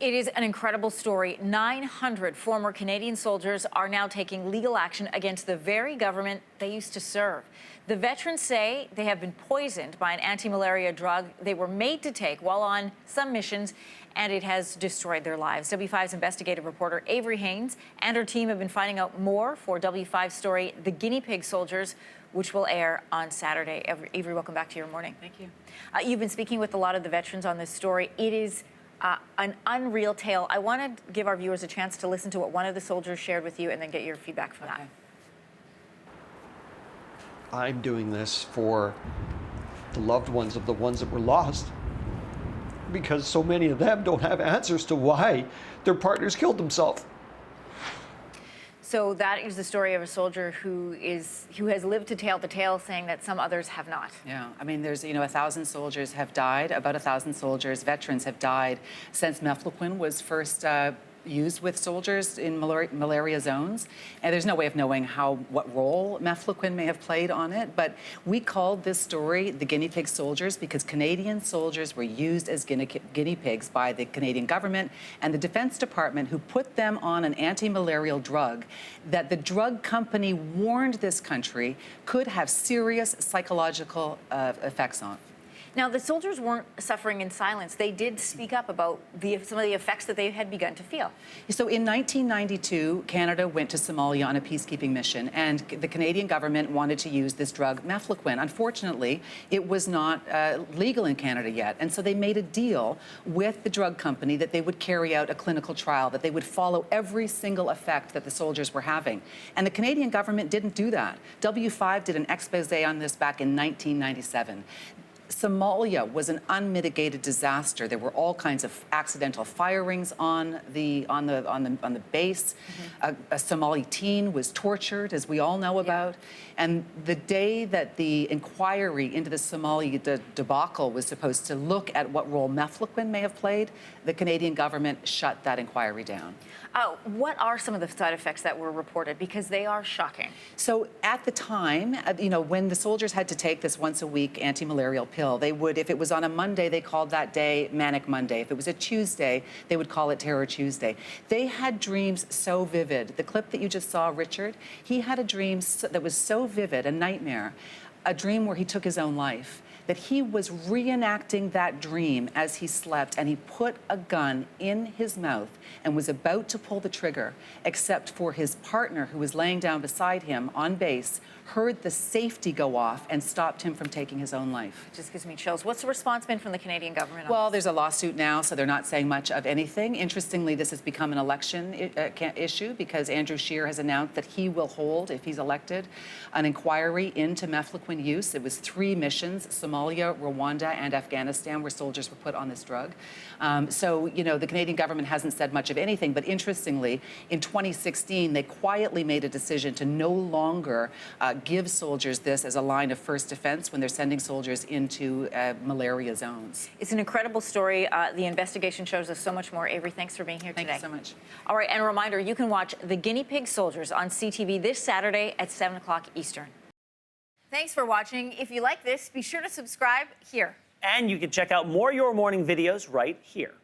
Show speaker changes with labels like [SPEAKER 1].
[SPEAKER 1] It is an incredible story. 900 former Canadian soldiers are now taking legal action against the very government they used to serve. The veterans say they have been poisoned by an anti-malaria drug they were made to take while on some missions, and it has destroyed their lives. W5's investigative reporter Avery Haynes and her team have been finding out more for W5's story, The Guinea Pig Soldiers, which will air on Saturday. Avery, welcome back to your morning.
[SPEAKER 2] Thank you.
[SPEAKER 1] You've been speaking with a lot of the veterans on this story. It is an unreal tale. I want to give our viewers a chance to listen to what one of the soldiers shared with you and then get your feedback from that.
[SPEAKER 3] I'm doing this for the loved ones of the ones that were lost, because so many of them don't have answers to why their partners killed themselves.
[SPEAKER 1] So that is the story of a soldier who has lived to tell the tale, saying that some others have not.
[SPEAKER 2] Yeah, I mean, there's, 1,000 soldiers have died, about 1,000 soldiers, veterans have died since McEwen was first used with soldiers in malaria zones. And there's no way of knowing what role McEwen may have played on it. But we called this story the Guinea Pig Soldiers because Canadian soldiers were used as guinea pigs by the Canadian government and the Defense Department, who put them on an anti-malarial drug that the drug company warned this country could have serious psychological effects on.
[SPEAKER 1] Now, the soldiers weren't suffering in silence. They did speak up about some of the effects that they had begun to feel.
[SPEAKER 2] So in 1992, Canada went to Somalia on a peacekeeping mission, and the Canadian government wanted to use this drug, McEwen. Unfortunately, it was not legal in Canada yet, and so they made a deal with the drug company that they would carry out a clinical trial, that they would follow every single effect that the soldiers were having. And the Canadian government didn't do that. W5 did an expose on this back in 1997. Somalia was an unmitigated disaster. There were all kinds of accidental firings on the base. Mm-hmm. A Somali teen was tortured, as we all know about. And the day that the inquiry into the Somali debacle was supposed to look at what role McEwen may have played, the Canadian government shut that inquiry down.
[SPEAKER 1] What are some of the side effects that were reported? Because they are shocking.
[SPEAKER 2] So at the time, when the soldiers had to take this once-a-week anti-malarial pill, they would, if it was on a Monday, they called that day Manic Monday. If it was a Tuesday, they would call it Terror Tuesday. They had dreams so vivid. The clip that you just saw, Richard, he had a dream that was so vivid, a nightmare, a dream where he took his own life, that he was reenacting that dream as he slept, and he put a gun in his mouth and was about to pull the trigger, except for his partner, who was laying down beside him on base, heard the safety go off and stopped him from taking his own life.
[SPEAKER 1] It just gives me chills. What's the response been from the Canadian government?
[SPEAKER 2] Well, there's a lawsuit now, so they're not saying much of anything. Interestingly, this has become an election issue because Andrew Scheer has announced that he will hold, if he's elected, an inquiry into McEwen use. It was 3 missions, Somalia, Rwanda, and Afghanistan, where soldiers were put on this drug. So, the Canadian government hasn't said much of anything, but interestingly, in 2016, they quietly made a decision to no longer give soldiers this as a line of first defense when they're sending soldiers into malaria zones.
[SPEAKER 1] It's an incredible story. The investigation shows us so much more. Avery, thanks for being here today.
[SPEAKER 2] Thank you so much.
[SPEAKER 1] All right, and a reminder, you can watch The Guinea Pig Soldiers on CTV this Saturday at 7 o'clock Eastern. Thanks for watching. If you like this, be sure to subscribe here.
[SPEAKER 4] And you can check out more Your Morning videos right here.